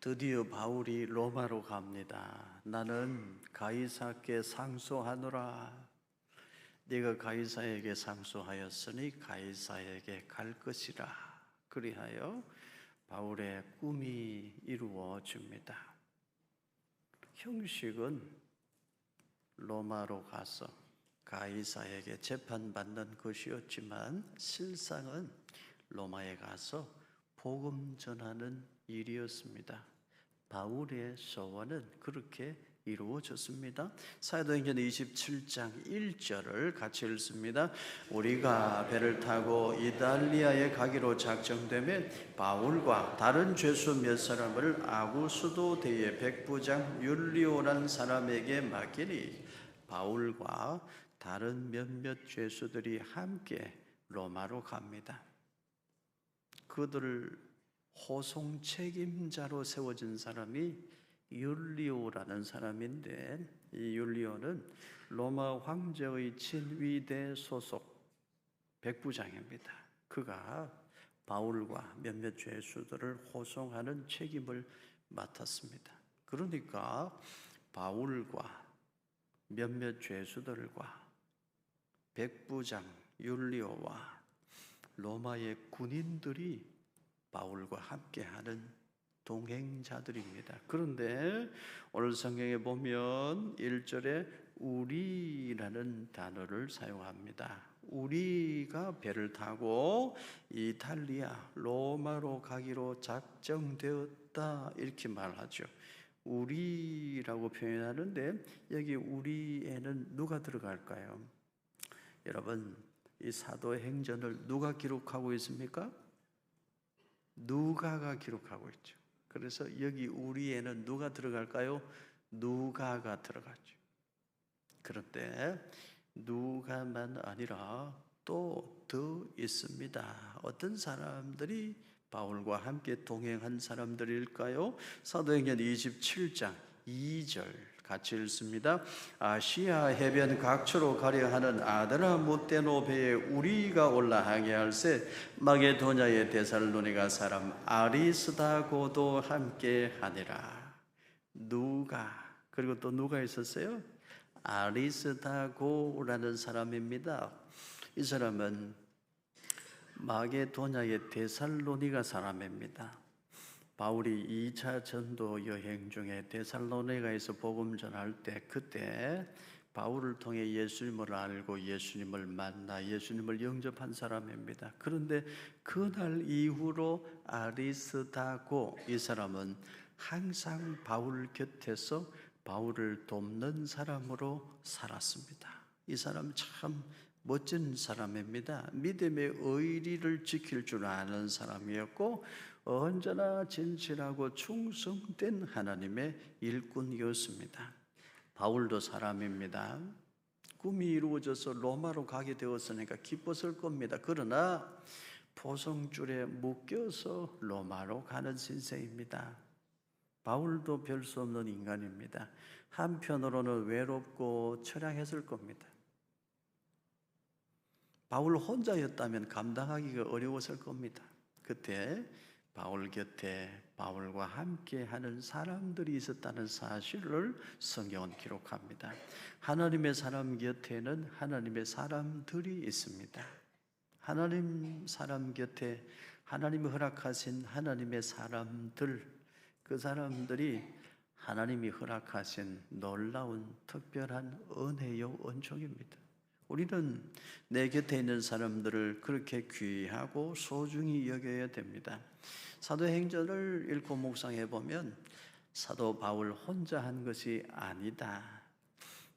드디어 바울이 로마로 갑니다. 나는 가이사께 상소하노라. 네가 가이사에게 상소하였으니 가이사에게 갈 것이라. 그리하여 바울의 꿈이 이루어집니다. 형식은 로마로 가서 가이사에게 재판받는 것이었지만 실상은 로마에 가서 복음 전하는 일이었습니다. 바울의 소원은 그렇게 이루어졌습니다. 사도행전 27장 1절을 같이 읽습니다. 우리가 배를 타고 이달리아에 가기로 작정되면 바울과 다른 죄수 몇 사람을 아구수도 대의 백부장 율리오라는 사람에게 맡기니 바울과 다른 몇몇 죄수들이 함께 로마로 갑니다. 그들을 호송 책임자로 세워진 사람이 율리오라는 사람인데, 이 율리오는 로마 황제의 친위대 소속 백부장입니다. 그가 바울과 몇몇 죄수들을 호송하는 책임을 맡았습니다. 그러니까 바울과 몇몇 죄수들과 백부장 율리오와 로마의 군인들이 바울과 함께하는 동행자들입니다. 그런데 오늘 성경에 보면 1절에 우리라는 단어를 사용합니다. 우리가 배를 타고 이탈리아, 로마로 가기로 작정되었다 이렇게 말하죠. 우리라고 표현하는데 여기 우리에는 누가 들어갈까요? 여러분, 이 사도행전을 누가 기록하고 있습니까? 누가가 기록하고 있죠. 그래서 여기 우리에는 누가 들어갈까요? 누가가 들어가죠. 그런데 누가만 아니라 또 더 있습니다. 어떤 사람들이 바울과 함께 동행한 사람들일까요? 사도행전 27장 2절 같이 읽습니다. 아시아 해변 각처로 가려 하는 아드라 무테노 배에 우리가 올라 항해할세 마게도냐의 데살로니가 사람 아리스다고도 함께 하니라. 누가, 그리고 또 누가 있었어요? 아리스다고라는 사람입니다. 이 사람은 마게도냐의 데살로니가 사람입니다. 바울이 2차 전도 여행 중에 데살로니가에서 복음 전할 때, 그때 바울을 통해 예수님을 알고 예수님을 만나 예수님을 영접한 사람입니다. 그런데 그날 이후로 아리스다고, 이 사람은 항상 바울 곁에서 바울을 돕는 사람으로 살았습니다. 이 사람 참 멋진 사람입니다. 믿음의 의리를 지킬 줄 아는 사람이었고 언제나 진실하고 충성된 하나님의 일꾼이었습니다. 바울도 사람입니다. 꿈이 이루어져서 로마로 가게 되었으니까 기뻤을 겁니다. 그러나 포성줄에 묶여서 로마로 가는 신세입니다. 바울도 별 수 없는 인간입니다. 한편으로는 외롭고 처량했을 겁니다. 바울 혼자였다면 감당하기가 어려웠을 겁니다. 그때 바울 곁에 바울과 함께 하는 사람들이 있었다는 사실을 성경은 기록합니다. 하나님의 사람 곁에는 하나님의 사람들이 있습니다. 하나님 사람 곁에 하나님이 허락하신 하나님의 사람들, 그 사람들이 하나님이 허락하신 놀라운 특별한 은혜요 은총입니다. 우리는 내 곁에 있는 사람들을 그렇게 귀하고 소중히 여겨야 됩니다. 사도행전을 읽고 묵상해 보면 사도 바울 혼자 한 것이 아니다.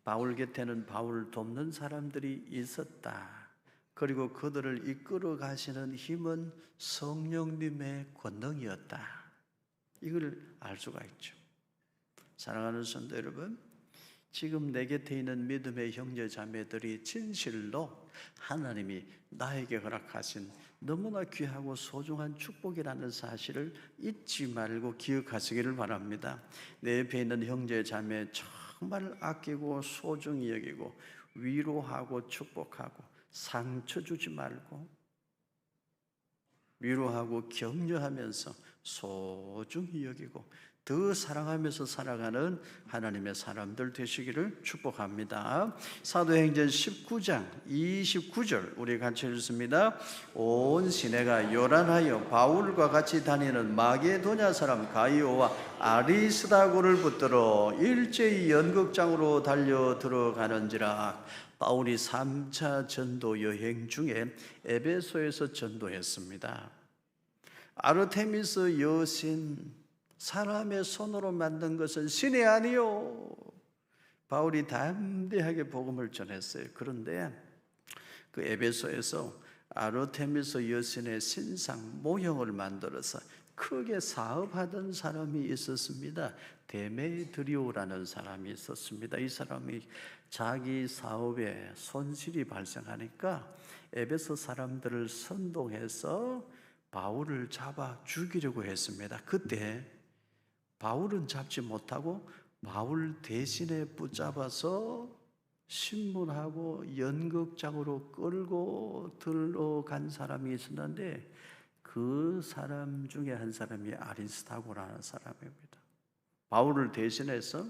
바울 곁에는 바울을 돕는 사람들이 있었다. 그리고 그들을 이끌어 가시는 힘은 성령님의 권능이었다. 이걸 알 수가 있죠. 사랑하는 성도 여러분, 지금 내 곁에 있는 믿음의 형제 자매들이 진실로 하나님이 나에게 허락하신 너무나 귀하고 소중한 축복이라는 사실을 잊지 말고 기억하시기를 바랍니다. 내 옆에 있는 형제 자매 정말 아끼고 소중히 여기고 위로하고 축복하고 상처 주지 말고 위로하고 격려하면서 소중히 여기고 더 사랑하면서 살아가는 하나님의 사람들 되시기를 축복합니다. 사도행전 19장 29절 우리 같이 읽습니다. 온 시내가 요란하여 바울과 같이 다니는 마게도냐 사람 가이오와 아리스다고를 붙들어 일제히 연극장으로 달려 들어가는지라. 바울이 3차 전도 여행 중에 에베소에서 전도했습니다. 아르테미스 여신, 사람의 손으로 만든 것은 신이 아니요. 바울이 담대하게 복음을 전했어요. 그런데 그 에베소에서 아르테미스 여신의 신상 모형을 만들어서 크게 사업하던 사람이 있었습니다. 데메드리오라는 사람이 있었습니다. 이 사람이 자기 사업에 손실이 발생하니까 에베소 사람들을 선동해서 바울을 잡아 죽이려고 했습니다. 그때 바울은 잡지 못하고 바울 대신에 붙잡아서 신문하고 연극장으로 끌고 들어간 사람이 있었는데 그 사람 중에 한 사람이 아리스타고라는 사람입니다. 바울을 대신해서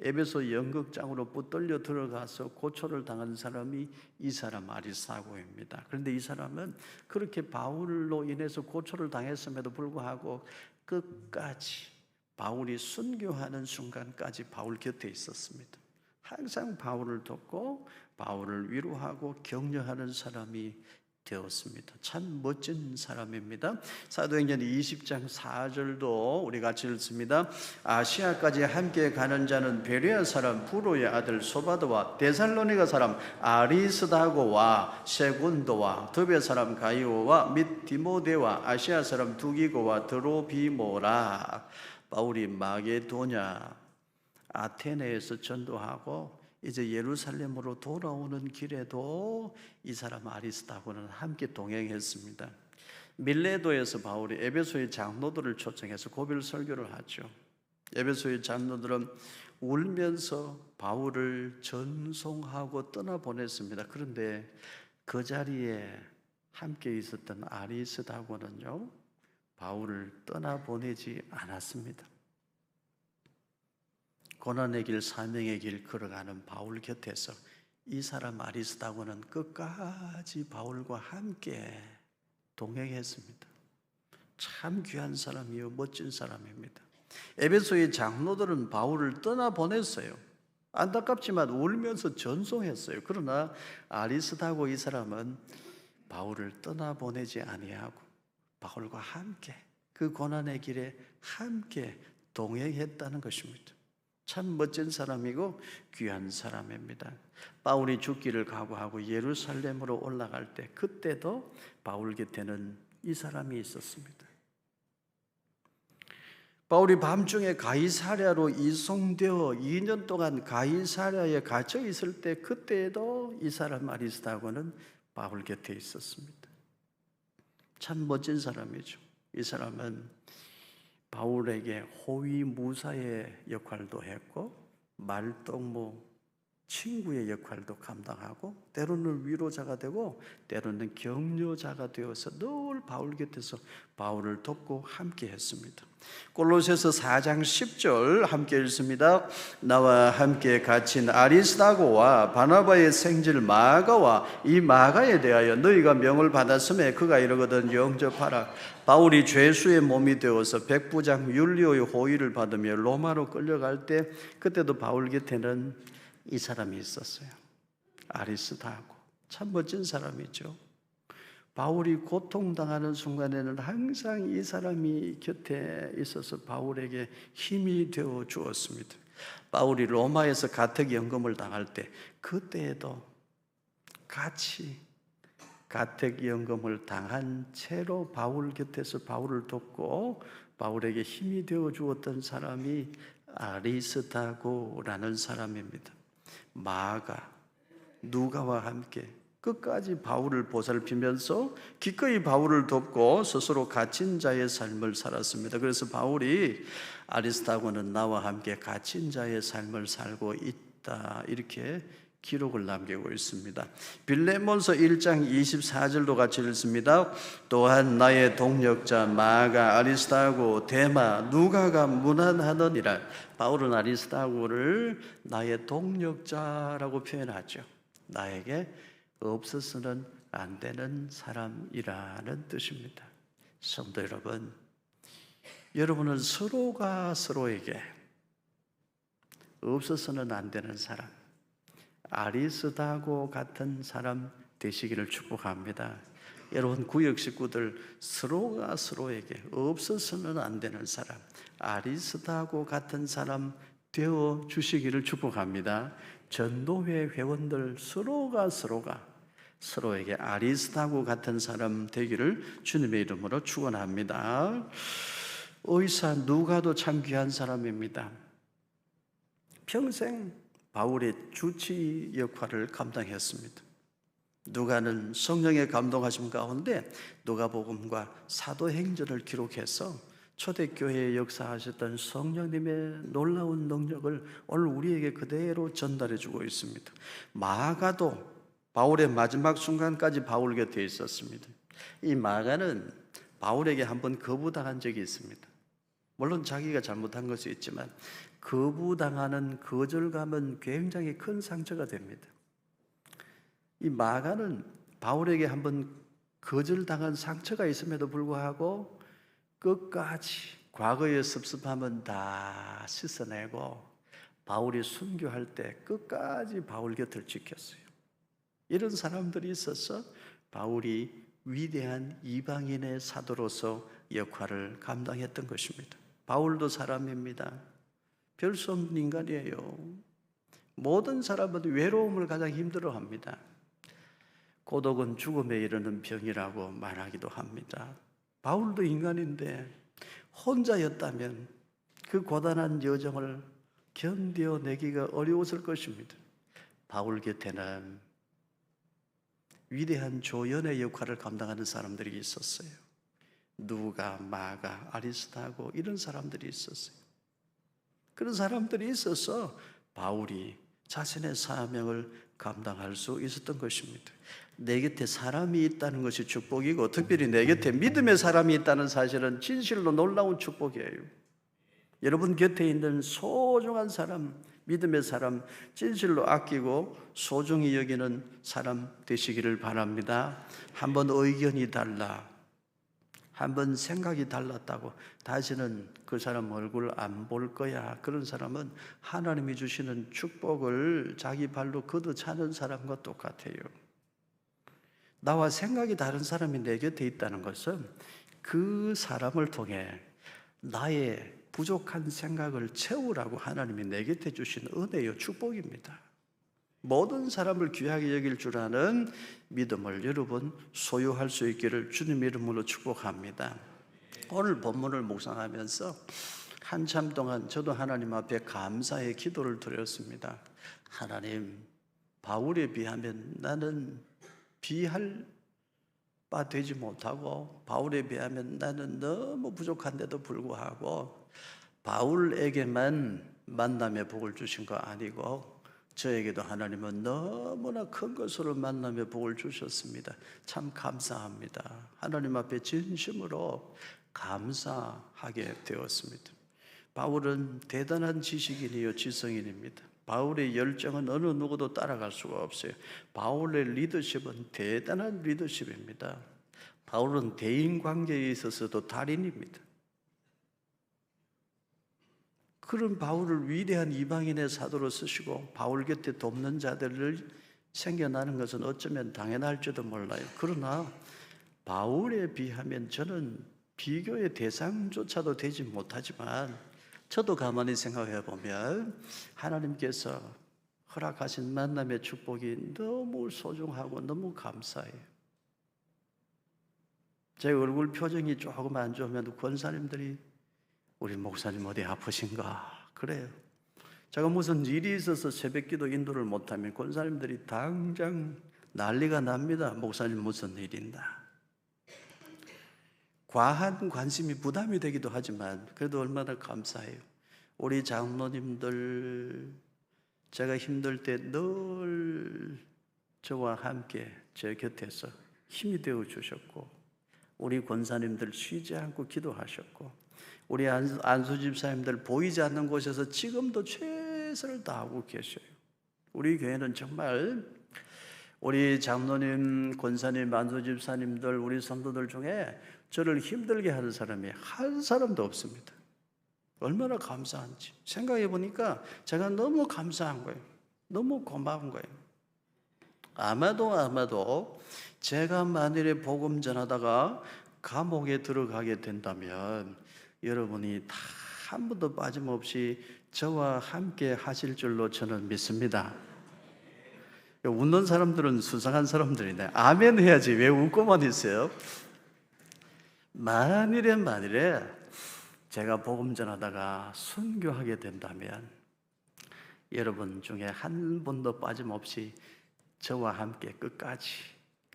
에베소 연극장으로 붙들려 들어가서 고초를 당한 사람이 이 사람 아리스타고입니다. 그런데 이 사람은 그렇게 바울로 인해서 고초를 당했음에도 불구하고 끝까지 바울이 순교하는 순간까지 바울 곁에 있었습니다. 항상 바울을 돕고 바울을 위로하고 격려하는 사람이 되었습니다. 참 멋진 사람입니다. 사도행전 20장 4절도 우리 같이 읽습니다. 아시아까지 함께 가는 자는 베레아 사람 부로의 아들 소바도와 데살로니가 사람 아리스다고와 세군도와 드베 사람 가이오와 및 디모데와 아시아 사람 두기고와 드로비모라. 바울이 마게도냐 아테네에서 전도하고 이제 예루살렘으로 돌아오는 길에도 이 사람 아리스다고는 함께 동행했습니다. 밀레도에서 바울이 에베소의 장로들을 초청해서 고별 설교를 하죠. 에베소의 장로들은 울면서 바울을 전송하고 떠나보냈습니다. 그런데 그 자리에 함께 있었던 아리스다고는요, 바울을 떠나보내지 않았습니다. 고난의 길, 사명의 길 걸어가는 바울 곁에서 이 사람 아리스다고는 끝까지 바울과 함께 동행했습니다. 참 귀한 사람이요, 멋진 사람입니다. 에베소의 장로들은 바울을 떠나보냈어요. 안타깝지만 울면서 전송했어요. 그러나 아리스다고 이 사람은 바울을 떠나보내지 아니하고 바울과 함께 그 고난의 길에 함께 동행했다는 것입니다. 참 멋진 사람이고 귀한 사람입니다. 바울이 죽기를 각오하고 예루살렘으로 올라갈 때 그때도 바울 곁에는 이 사람이 있었습니다. 바울이 밤중에 가이사랴로 이송되어 2년 동안 가이사랴에 갇혀 있을 때 그때에도 이 사람 아리스다고는 바울 곁에 있었습니다. 참 멋진 사람이죠. 이 사람은 바울에게 호위무사의 역할도 했고 말동무 친구의 역할도 감당하고 때로는 위로자가 되고 때로는 격려자가 되어서 늘 바울 곁에서 바울을 돕고 함께 했습니다. 골로새서 4장 10절 함께 읽습니다. 나와 함께 갇힌 아리스다고와 바나바의 생질 마가와 이 마가에 대하여 너희가 명을 받았음에 그가 이르거든 영접하라. 바울이 죄수의 몸이 되어서 백부장 율리오의 호의를 받으며 로마로 끌려갈 때 그때도 바울 곁에는 이 사람이 있었어요. 아리스다고. 참 멋진 사람이죠. 바울이 고통당하는 순간에는 항상 이 사람이 곁에 있어서 바울에게 힘이 되어 주었습니다. 바울이 로마에서 가택연금을 당할 때 그때에도 같이 가택연금을 당한 채로 바울 곁에서 바울을 돕고 바울에게 힘이 되어 주었던 사람이 아리스다고라는 사람입니다. 마가, 누가와 함께 끝까지 바울을 보살피면서 기꺼이 바울을 돕고 스스로 갇힌 자의 삶을 살았습니다. 그래서 바울이 아리스다고는 나와 함께 갇힌 자의 삶을 살고 있다 이렇게 기록을 남기고 있습니다. 빌레몬서 1장 24절도 같이 읽습니다. 또한 나의 동력자 마가 아리스타고 데마 누가가 문안하느니라. 바울은 아리스타고를 나의 동력자라고 표현하죠. 나에게 없어서는 안 되는 사람이라는 뜻입니다. 성도 여러분, 여러분은 서로가 서로에게 없어서는 안 되는 사람, 아리스다고 같은 사람 되시기를 축복합니다. 여러분 구역 식구들 서로가 서로에게 없어서는 안 되는 사람, 아리스다고 같은 사람 되어 주시기를 축복합니다. 전도회 회원들 서로가 서로에게 아리스다고 같은 사람 되기를 주님의 이름으로 축원합니다. 의사 누가도 참 귀한 사람입니다. 평생 바울의 주치 역할을 감당했습니다. 누가는 성령의 감동하심 가운데 누가복음과 사도행전을 기록해서 초대교회에 역사하셨던 성령님의 놀라운 능력을 오늘 우리에게 그대로 전달해주고 있습니다. 마가도 바울의 마지막 순간까지 바울 곁에 있었습니다. 이 마가는 바울에게 한번 거부당한 적이 있습니다. 물론 자기가 잘못한 것이 있지만 거부당하는 거절감은 굉장히 큰 상처가 됩니다. 이 마가는 바울에게 한번 거절당한 상처가 있음에도 불구하고 끝까지 과거의 섭섭함은 다 씻어내고 바울이 순교할 때 끝까지 바울 곁을 지켰어요. 이런 사람들이 있어서 바울이 위대한 이방인의 사도로서 역할을 감당했던 것입니다. 바울도 사람입니다. 별 수 없는 인간이에요. 모든 사람은 외로움을 가장 힘들어합니다. 고독은 죽음에 이르는 병이라고 말하기도 합니다. 바울도 인간인데 혼자였다면 그 고단한 여정을 견뎌내기가 어려웠을 것입니다. 바울 곁에는 위대한 조연의 역할을 감당하는 사람들이 있었어요. 누가, 마가, 아리스타고 이런 사람들이 있었어요. 그런 사람들이 있어서 바울이 자신의 사명을 감당할 수 있었던 것입니다. 내 곁에 사람이 있다는 것이 축복이고 특별히 내 곁에 믿음의 사람이 있다는 사실은 진실로 놀라운 축복이에요. 여러분 곁에 있는 소중한 사람, 믿음의 사람, 진실로 아끼고 소중히 여기는 사람 되시기를 바랍니다. 한번 의견이 달라, 한번 생각이 달랐다고 다시는 그 사람 얼굴 안 볼 거야. 그런 사람은 하나님이 주시는 축복을 자기 발로 걷어차는 사람과 똑같아요. 나와 생각이 다른 사람이 내 곁에 있다는 것은 그 사람을 통해 나의 부족한 생각을 채우라고 하나님이 내 곁에 주신 은혜요, 축복입니다. 모든 사람을 귀하게 여길 줄 아는 믿음을 여러분 소유할 수 있기를 주님 이름으로 축복합니다. 오늘 본문을 묵상하면서 한참 동안 저도 하나님 앞에 감사의 기도를 드렸습니다. 하나님, 바울에 비하면 나는 비할 바 되지 못하고 바울에 비하면 나는 너무 부족한데도 불구하고 바울에게만 만남의 복을 주신 거 아니고 저에게도 하나님은 너무나 큰 것으로 만남의 복을 주셨습니다. 참 감사합니다. 하나님 앞에 진심으로 감사하게 되었습니다. 바울은 대단한 지식인이요 지성인입니다. 바울의 열정은 어느 누구도 따라갈 수가 없어요. 바울의 리더십은 대단한 리더십입니다. 바울은 대인관계에 있어서도 달인입니다. 그런 바울을 위대한 이방인의 사도로 쓰시고 바울 곁에 돕는 자들을 생겨나는 것은 어쩌면 당연할지도 몰라요. 그러나 바울에 비하면 저는 비교의 대상조차도 되지 못하지만 저도 가만히 생각해 보면 하나님께서 허락하신 만남의 축복이 너무 소중하고 너무 감사해요. 제 얼굴 표정이 조금 안 좋으면 권사님들이 우리 목사님 어디 아프신가 그래요. 제가 무슨 일이 있어서 새벽기도 인도를 못하면 권사님들이 당장 난리가 납니다. 목사님 무슨 일인가. 과한 관심이 부담이 되기도 하지만 그래도 얼마나 감사해요. 우리 장로님들 제가 힘들 때 늘 저와 함께 제 곁에서 힘이 되어 주셨고, 우리 권사님들 쉬지 않고 기도하셨고, 우리 안수 집사님들 보이지 않는 곳에서 지금도 최선을 다하고 계셔요. 우리 교회는 정말 우리 장로님, 권사님, 안수 집사님들, 우리 성도들 중에 저를 힘들게 하는 사람이 한 사람도 없습니다. 얼마나 감사한지 생각해 보니까 제가 너무 감사한 거예요. 너무 고마운 거예요. 아마도 제가 만일에 복음 전하다가 감옥에 들어가게 된다면 여러분이 다 한 번도 빠짐없이 저와 함께 하실 줄로 저는 믿습니다. 웃는 사람들은 수상한 사람들이네. 아멘 해야지. 왜 웃고만 있어요? 만일에 제가 복음 전하다가 순교하게 된다면 여러분 중에 한 번도 빠짐없이 저와 함께 끝까지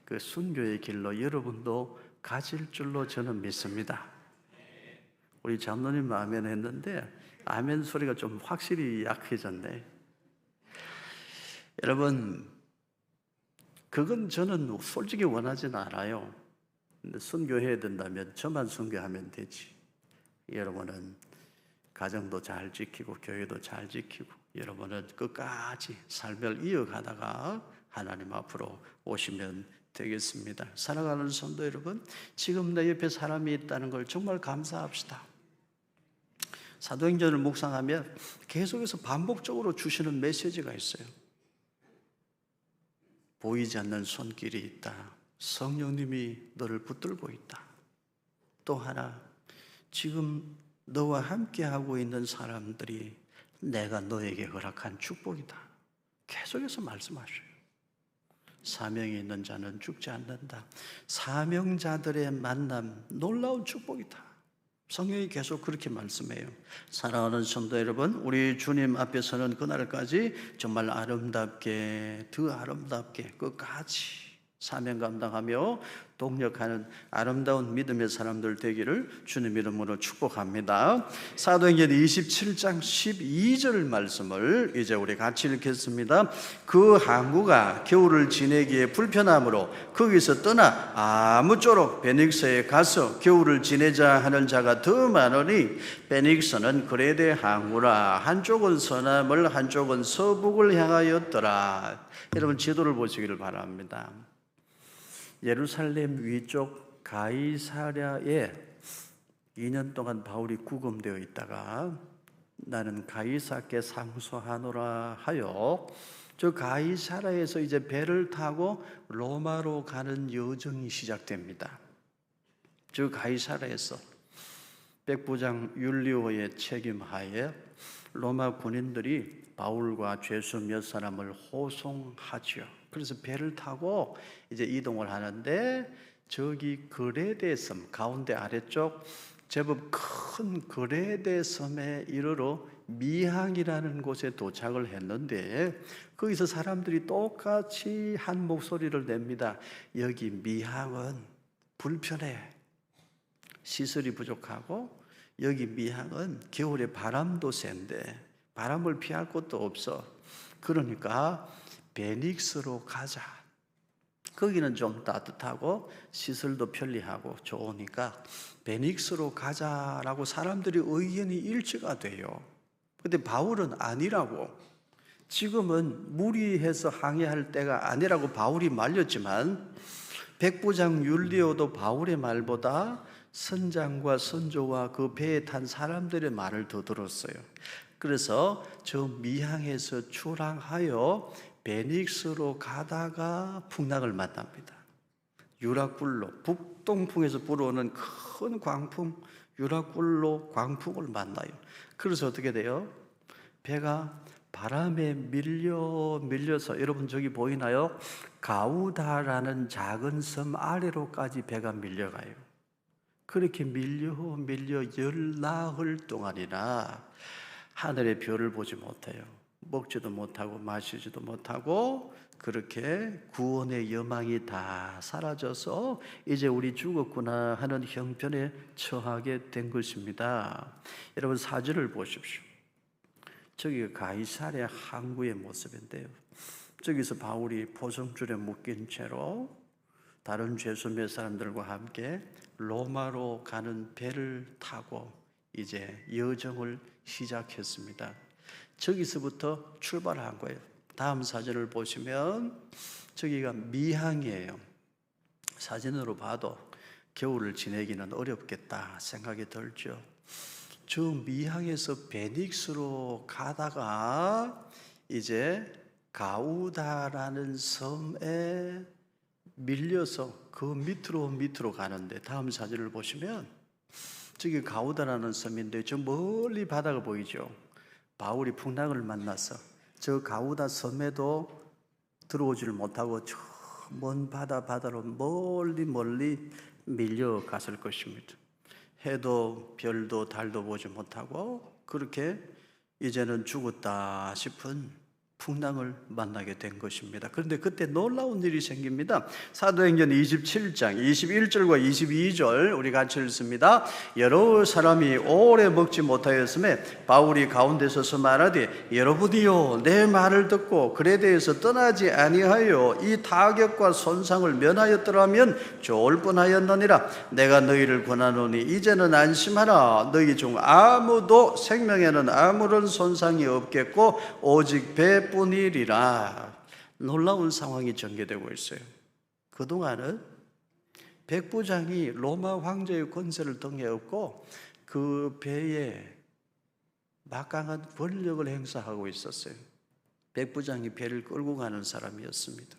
그 순교의 길로 여러분도 가실 줄로 저는 믿습니다. 우리 장로님 아멘 했는데 아멘 소리가 좀 확실히 약해졌네. 여러분, 그건 저는 솔직히 원하진 않아요. 근데 순교해야 된다면 저만 순교하면 되지. 여러분은 가정도 잘 지키고 교회도 잘 지키고 여러분은 끝까지 삶을 이어가다가 하나님 앞으로 오시면 되겠습니다. 사랑하는 성도 여러분, 지금 내 옆에 사람이 있다는 걸 정말 감사합시다. 사도행전을 묵상하면 계속해서 반복적으로 주시는 메시지가 있어요. 보이지 않는 손길이 있다. 성령님이 너를 붙들고 있다. 또 하나, 지금 너와 함께하고 있는 사람들이 내가 너에게 허락한 축복이다. 계속해서 말씀하셔요. 사명이 있는 자는 죽지 않는다. 사명자들의 만남, 놀라운 축복이다. 성경이 계속 그렇게 말씀해요. 사랑하는 성도 여러분, 우리 주님 앞에 서는 그날까지 정말 아름답게, 더 아름답게 끝까지 사명 감당하며 동력하는 아름다운 믿음의 사람들 되기를 주님 이름으로 축복합니다. 사도행전 27장 12절 말씀을 이제 우리 같이 읽겠습니다. 그 항구가 겨울을 지내기에 불편하므로 거기서 떠나 아무쪼록 베닉스에 가서 겨울을 지내자 하는 자가 더 많으니 베닉스는 그레데 항구라. 한쪽은 서남을 한쪽은 서북을 향하였더라. 여러분 지도를 보시기를 바랍니다. 예루살렘 위쪽 가이사랴에 2년 동안 바울이 구금되어 있다가 나는 가이사께 상소하노라 하여 저 가이사랴에서 이제 배를 타고 로마로 가는 여정이 시작됩니다. 저 가이사랴에서 백부장 율리오의 책임하에 로마 군인들이 바울과 죄수 몇 사람을 호송하죠. 그래서 배를 타고 이제 이동을 하는데 저기 그레데 섬 가운데 아래쪽 제법 큰 그레데 섬에 이르러 미항이라는 곳에 도착을 했는데 거기서 사람들이 똑같이 한 목소리를 냅니다. 여기 미항은 불편해. 시설이 부족하고 여기 미항은 겨울에 바람도 센데 바람을 피할 곳도 없어. 그러니까 베닉스로 가자. 거기는 좀 따뜻하고 시설도 편리하고 좋으니까 베닉스로 가자라고 사람들이 의견이 일치가 돼요. 근데 바울은 아니라고. 지금은 무리해서 항해할 때가 아니라고 바울이 말렸지만 백부장 율리오도 바울의 말보다 선장과 선조와 그 배에 탄 사람들의 말을 더 들었어요. 그래서 저 미항에서 출항하여 베닉스로 가다가 풍랑을 만납니다. 유라굴로, 북동풍에서 불어오는 큰 광풍, 유라굴로 광풍을 만나요. 그래서 어떻게 돼요? 배가 바람에 밀려서 여러분 저기 보이나요? 가우다라는 작은 섬 아래로까지 배가 밀려가요. 그렇게 밀려 열나흘 동안이나 하늘의 별을 보지 못해요. 먹지도 못하고 마시지도 못하고 그렇게 구원의 여망이 다 사라져서 이제 우리 죽었구나 하는 형편에 처하게 된 것입니다. 여러분 4절을 보십시오. 저기 가이사랴 항구의 모습인데요. 저기서 바울이 포성줄에 묶인 채로 다른 죄수 몇 사람들과 함께 로마로 가는 배를 타고 이제 여정을 시작했습니다. 저기서부터 출발한 거예요. 다음 사진을 보시면 저기가 미항이에요. 사진으로 봐도 겨울을 지내기는 어렵겠다 생각이 들죠. 저 미항에서 베닉스로 가다가 이제 가우다라는 섬에 밀려서 그 밑으로 가는데, 다음 사진을 보시면 저기 가우다라는 섬인데 저 멀리 바다가 보이죠. 바울이 풍랑을 만나서 저 가우다 섬에도 들어오지를 못하고 저 먼 바다로 멀리 밀려갔을 것입니다. 해도 별도 달도 보지 못하고 그렇게 이제는 죽었다 싶은 풍랑을 만나게 된 것입니다. 그런데 그때 놀라운 일이 생깁니다. 사도행전 27장 21절과 22절 우리 같이 읽습니다. 여러 사람이 오래 먹지 못하였음에 바울이 가운데 서서 말하되 여러분이요 내 말을 듣고 그레데에서 떠나지 아니하여 이 타격과 손상을 면하였더라면 좋을 뻔하였느니라. 내가 너희를 권하노니 이제는 안심하라. 너희 중 아무도 생명에는 아무런 손상이 없겠고 오직 배 뿐이리라. 놀라운 상황이 전개되고 있어요. 그동안은 백부장이 로마 황제의 권세를 등에 업고 그 배에 막강한 권력을 행사하고 있었어요. 백부장이 배를 끌고 가는 사람이었습니다.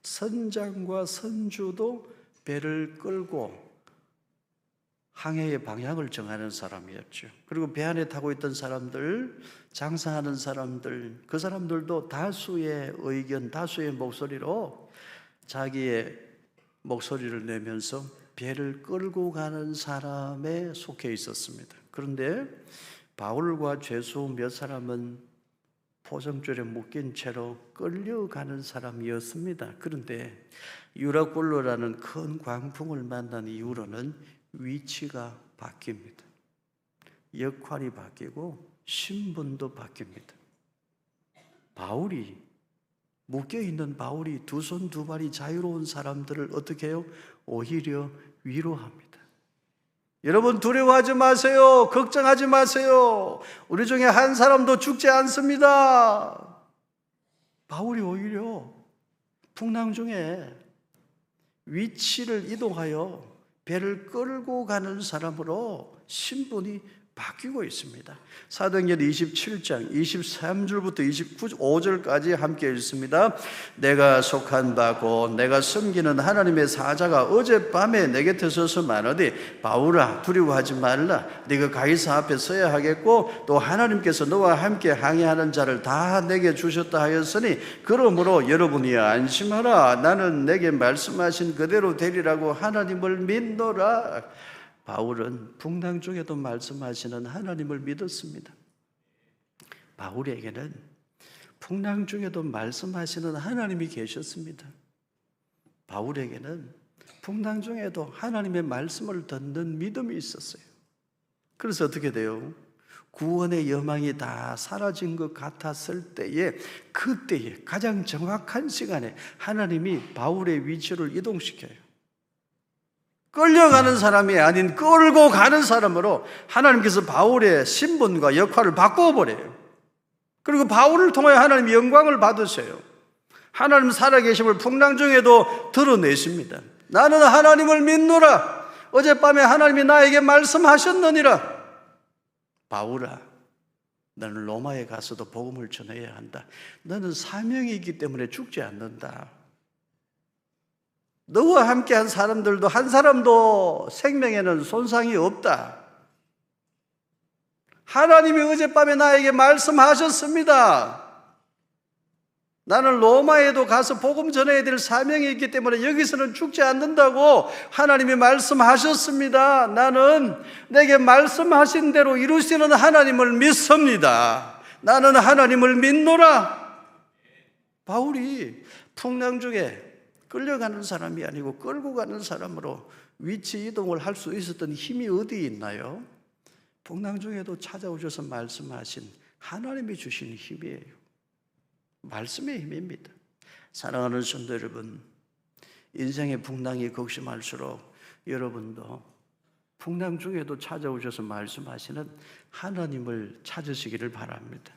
선장과 선주도 배를 끌고 항해의 방향을 정하는 사람이었죠. 그리고 배 안에 타고 있던 사람들, 장사하는 사람들, 그 사람들도 다수의 의견, 다수의 목소리로 자기의 목소리를 내면서 배를 끌고 가는 사람에 속해 있었습니다. 그런데 바울과 죄수 몇 사람은 포성줄에 묶인 채로 끌려가는 사람이었습니다. 그런데 유라굴로라는 큰 광풍을 만난 이후로는 위치가 바뀝니다. 역할이 바뀌고 신분도 바뀝니다. 바울이 묶여있는 바울이 두 손 두 발이 자유로운 사람들을 어떻게 해요? 오히려 위로합니다. 여러분 두려워하지 마세요. 걱정하지 마세요. 우리 중에 한 사람도 죽지 않습니다. 바울이 오히려 풍랑 중에 위치를 이동하여 배를 끌고 가는 사람으로 신분이 바뀌고 있습니다. 사도행전 27장 23절부터 25절까지 함께 읽습니다. 내가 속한 바고 내가 섬기는 하나님의 사자가 어젯밤에 내 곁에 서서 말하되 바울아 두려워하지 말라. 네가 가이사 앞에 서야 하겠고 또 하나님께서 너와 함께 항해하는 자를 다 내게 주셨다 하였으니 그러므로 여러분이 안심하라. 나는 내게 말씀하신 그대로 되리라고 하나님을 믿노라. 바울은 풍랑 중에도 말씀하시는 하나님을 믿었습니다. 바울에게는 풍랑 중에도 말씀하시는 하나님이 계셨습니다. 바울에게는 풍랑 중에도 하나님의 말씀을 듣는 믿음이 있었어요. 그래서 어떻게 돼요? 구원의 여망이 다 사라진 것 같았을 때에 그때에 가장 정확한 시간에 하나님이 바울의 위치를 이동시켜요. 끌려가는 사람이 아닌 끌고 가는 사람으로 하나님께서 바울의 신분과 역할을 바꿔버려요. 그리고 바울을 통해 하나님 영광을 받으세요. 하나님 살아계심을 풍랑 중에도 드러내십니다. 나는 하나님을 믿노라. 어젯밤에 하나님이 나에게 말씀하셨느니라. 바울아, 너는 로마에 가서도 복음을 전해야 한다. 너는 사명이 있기 때문에 죽지 않는다. 너와 함께한 사람들도 한 사람도 생명에는 손상이 없다. 하나님이 어젯밤에 나에게 말씀하셨습니다. 나는 로마에도 가서 복음 전해야 될 사명이 있기 때문에 여기서는 죽지 않는다고 하나님이 말씀하셨습니다. 나는 내게 말씀하신 대로 이루시는 하나님을 믿습니다. 나는 하나님을 믿노라. 바울이 풍랑 중에 끌려가는 사람이 아니고 끌고 가는 사람으로 위치 이동을 할 수 있었던 힘이 어디 있나요? 풍랑 중에도 찾아오셔서 말씀하신 하나님이 주시는 힘이에요. 말씀의 힘입니다. 사랑하는 성도 여러분, 인생의 풍랑이 극심할수록 여러분도 풍랑 중에도 찾아오셔서 말씀하시는 하나님을 찾으시기를 바랍니다.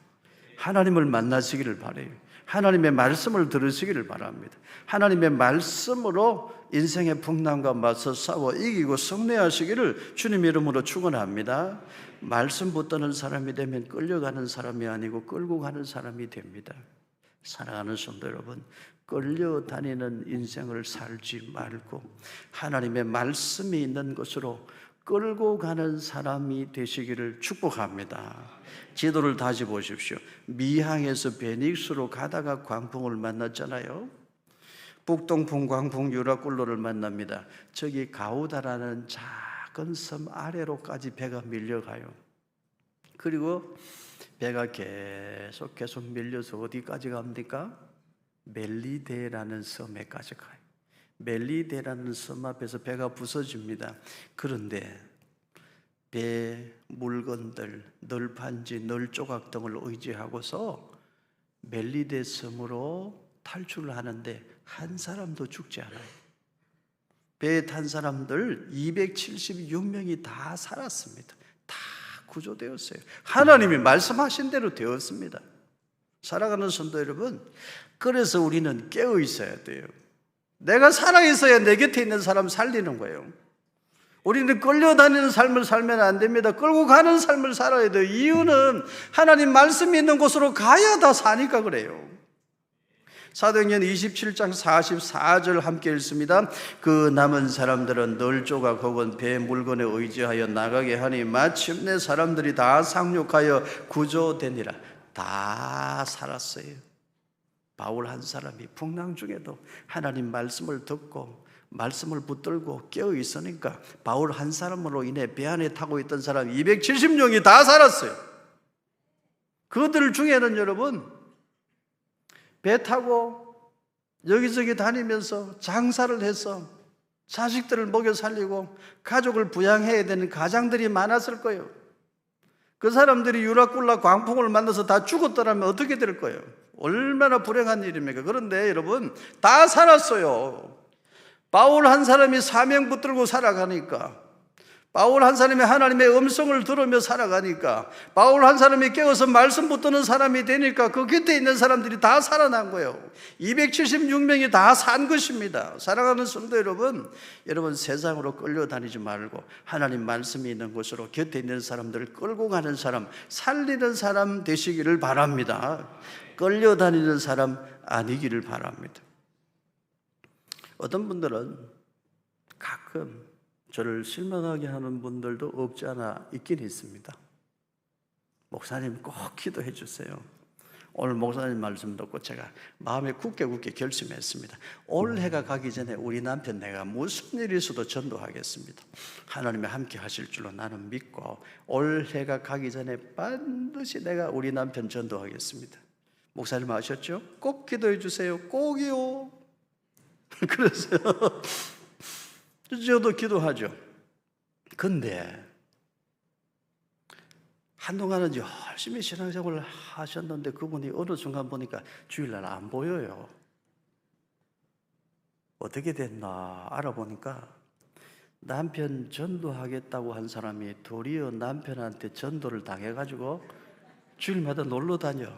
하나님을 만나시기를 바라요. 하나님의 말씀을 들으시기를 바랍니다. 하나님의 말씀으로 인생의 풍랑과 맞서 싸워 이기고 승리하시기를 주님 이름으로 축원합니다. 말씀 붙드는 사람이 되면 끌려가는 사람이 아니고 끌고 가는 사람이 됩니다. 사랑하는 성도 여러분, 끌려다니는 인생을 살지 말고 하나님의 말씀이 있는 곳으로 끌고 가는 사람이 되시기를 축복합니다. 지도를 다시 보십시오. 미항에서 베닉스로 가다가 광풍을 만났잖아요. 북동풍, 광풍, 유라굴로를 만납니다. 저기 가우다라는 작은 섬 아래로까지 배가 밀려가요. 그리고 배가 계속 밀려서 어디까지 갑니까? 멜리데라는 섬에까지 가요. 멜리데라는 섬 앞에서 배가 부서집니다. 그런데 배 물건들, 널판지, 널조각 등을 의지하고서 멜리데 섬으로 탈출을 하는데 한 사람도 죽지 않아요. 배에 탄 사람들 276명이 다 살았습니다. 다 구조되었어요. 하나님이 말씀하신 대로 되었습니다. 사랑하는 성도 여러분, 그래서 우리는 깨어 있어야 돼요. 내가 살아있어야 내 곁에 있는 사람 살리는 거예요. 우리는 끌려다니는 삶을 살면 안 됩니다. 끌고 가는 삶을 살아야 돼요. 이유는 하나님 말씀이 있는 곳으로 가야 다 사니까 그래요. 사도행전 27장 44절 함께 읽습니다. 그 남은 사람들은 널조각 혹은 배 물건에 의지하여 나가게 하니 마침내 사람들이 다 상륙하여 구조되니라. 다 살았어요. 바울 한 사람이 풍랑 중에도 하나님 말씀을 듣고 말씀을 붙들고 깨어 있으니까 바울 한 사람으로 인해 배 안에 타고 있던 사람 270명이 다 살았어요. 그들 중에는 여러분 배 타고 여기저기 다니면서 장사를 해서 자식들을 먹여 살리고 가족을 부양해야 되는 가장들이 많았을 거예요. 그 사람들이 유라굴라 광풍을 만나서 다 죽었더라면 어떻게 될 거예요? 얼마나 불행한 일입니까? 그런데 여러분 다 살았어요. 바울 한 사람이 사명 붙들고 살아가니까, 바울 한 사람이 하나님의 음성을 들으며 살아가니까, 바울 한 사람이 깨어서 말씀 붙드는 사람이 되니까 그 곁에 있는 사람들이 다 살아난 거예요. 276명이 다 산 것입니다. 사랑하는 성도 여러분, 여러분 세상으로 끌려다니지 말고 하나님 말씀이 있는 곳으로 곁에 있는 사람들을 끌고 가는 사람, 살리는 사람 되시기를 바랍니다. 끌려다니는 사람 아니기를 바랍니다. 어떤 분들은 가끔 저를 실망하게 하는 분들도 없지 않아 있긴 있습니다. 목사님 꼭 기도해 주세요. 오늘 목사님 말씀 듣고 제가 마음에 굳게 결심했습니다. 올해가 가기 전에 우리 남편 내가 무슨 일이 있어도 전도하겠습니다. 하나님이 함께 하실 줄로 나는 믿고 올해가 가기 전에 반드시 내가 우리 남편 전도하겠습니다. 목사님 아셨죠? 꼭 기도해 주세요. 꼭이요. 그래서 저도 기도하죠. 근데 한동안은 열심히 신앙생활을 하셨는데 그분이 어느 순간 보니까 주일날 안 보여요. 어떻게 됐나 알아보니까 남편 전도하겠다고 한 사람이 도리어 남편한테 전도를 당해가지고 주일마다 놀러 다녀.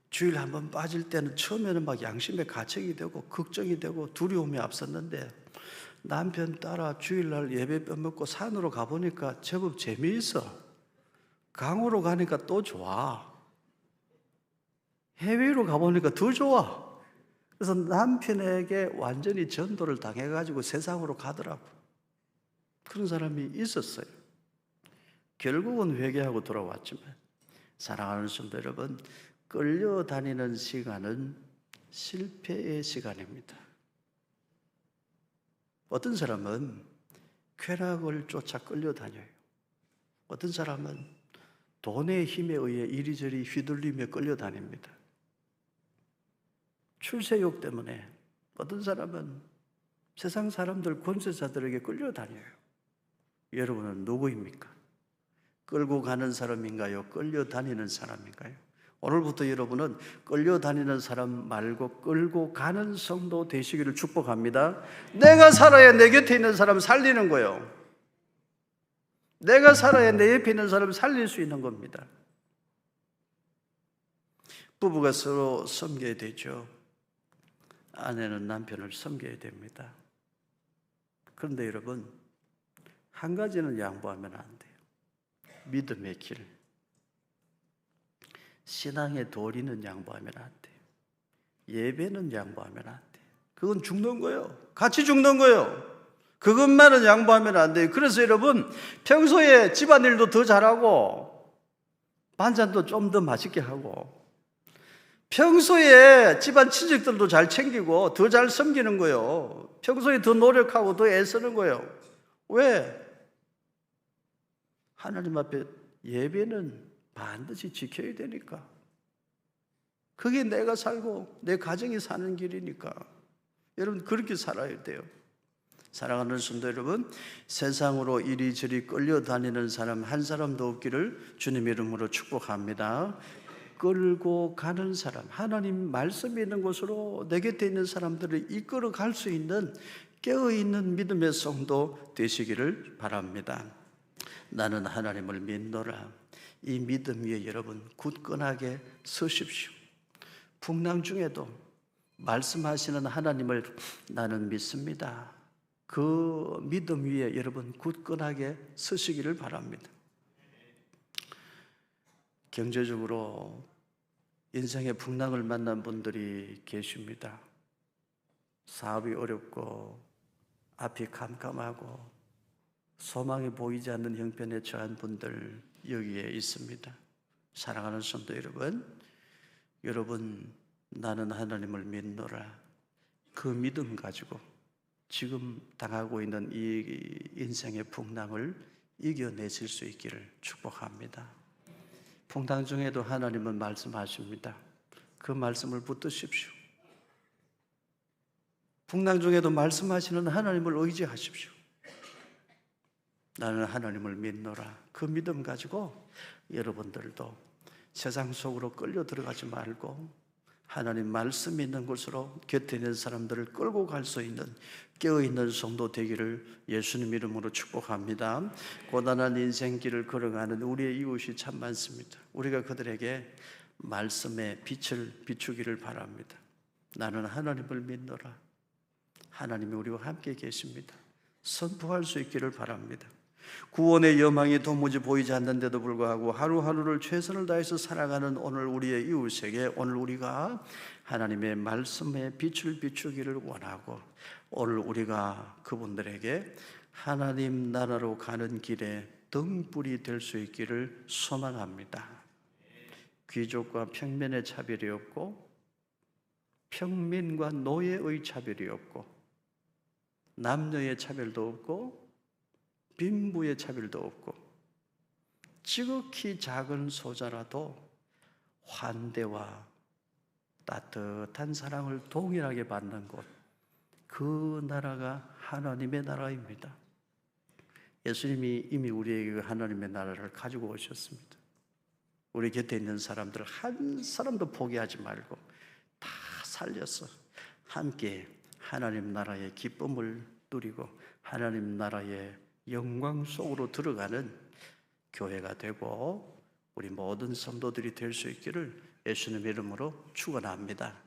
주일 한번 빠질 때는 처음에는 막 양심에 가책이 되고 걱정이 되고 두려움이 앞섰는데 남편 따라 주일날 예배 빼먹고 산으로 가보니까 제법 재미있어. 강으로 가니까 또 좋아. 해외로 가보니까 더 좋아. 그래서 남편에게 완전히 전도를 당해가지고 세상으로 가더라고. 그런 사람이 있었어요. 결국은 회개하고 돌아왔지만 사랑하는 성도 여러분, 끌려다니는 시간은 실패의 시간입니다. 어떤 사람은 쾌락을 쫓아 끌려다녀요. 어떤 사람은 돈의 힘에 의해 이리저리 휘둘리며 끌려다닙니다. 출세욕 때문에 어떤 사람은 세상 사람들, 권세자들에게 끌려다녀요. 여러분은 누구입니까? 끌고 가는 사람인가요? 끌려다니는 사람인가요? 오늘부터 여러분은 끌려다니는 사람 말고 끌고 가는 성도 되시기를 축복합니다. 내가 살아야 내 곁에 있는 사람 살리는 거예요. 내가 살아야 내 옆에 있는 사람 살릴 수 있는 겁니다. 부부가 서로 섬겨야 되죠. 아내는 남편을 섬겨야 됩니다. 그런데 여러분, 한 가지는 양보하면 안 돼요. 믿음의 길. 신앙의 도리는 양보하면 안 돼요. 예배는 양보하면 안 돼요. 그건 죽는 거예요. 같이 죽는 거예요. 그것만은 양보하면 안 돼요. 그래서 여러분, 평소에 집안일도 더 잘하고 반찬도 좀 더 맛있게 하고 평소에 집안 친척들도 잘 챙기고 더 잘 섬기는 거예요. 평소에 더 노력하고 더 애쓰는 거예요. 왜? 하나님 앞에 예배는 반드시 지켜야 되니까. 그게 내가 살고 내 가정이 사는 길이니까. 여러분 그렇게 살아야 돼요. 사랑하는 성도 여러분, 세상으로 이리저리 끌려다니는 사람 한 사람도 없기를 주님의 이름으로 축복합니다. 끌고 가는 사람, 하나님 말씀이 있는 곳으로 내 곁에 있는 사람들을 이끌어 갈 수 있는 깨어있는 믿음의 성도 되시기를 바랍니다. 나는 하나님을 믿노라. 이 믿음 위에 여러분 굳건하게 서십시오. 풍랑 중에도 말씀하시는 하나님을 나는 믿습니다. 그 믿음 위에 여러분 굳건하게 서시기를 바랍니다. 경제적으로 인생의 풍랑을 만난 분들이 계십니다. 사업이 어렵고 앞이 캄캄하고 소망이 보이지 않는 형편에 처한 분들 여기에 있습니다. 사랑하는 성도 여러분 나는 하나님을 믿노라. 그 믿음 가지고 지금 당하고 있는 이 인생의 풍랑을 이겨내실 수 있기를 축복합니다. 풍랑 중에도 하나님은 말씀하십니다. 그 말씀을 붙드십시오. 풍랑 중에도 말씀하시는 하나님을 의지하십시오. 나는 하나님을 믿노라. 그 믿음 가지고 여러분들도 세상 속으로 끌려 들어가지 말고 하나님 말씀 있는 곳으로 곁에 있는 사람들을 끌고 갈 수 있는 깨어있는 성도 되기를 예수님 이름으로 축복합니다. 고단한 인생길을 걸어가는 우리의 이웃이 참 많습니다. 우리가 그들에게 말씀의 빛을 비추기를 바랍니다. 나는 하나님을 믿노라. 하나님이 우리와 함께 계십니다. 선포할 수 있기를 바랍니다. 구원의 여망이 도무지 보이지 않는데도 불구하고 하루하루를 최선을 다해서 살아가는 오늘 우리의 이웃에게 오늘 우리가 하나님의 말씀에 빛을 비추기를 원하고 오늘 우리가 그분들에게 하나님 나라로 가는 길에 등불이 될 수 있기를 소망합니다. 귀족과 평민의 차별이 없고 평민과 노예의 차별이 없고 남녀의 차별도 없고 빈부의 차별도 없고 지극히 작은 소자라도 환대와 따뜻한 사랑을 동일하게 받는 곳, 그 나라가 하나님의 나라입니다. 예수님이 이미 우리에게 하나님의 나라를 가지고 오셨습니다. 우리 곁에 있는 사람들을 한 사람도 포기하지 말고 다 살려서 함께 하나님 나라의 기쁨을 누리고 하나님 나라의 영광 속으로 들어가는 교회가 되고 우리 모든 성도들이 될 수 있기를 예수님의 이름으로 축원합니다.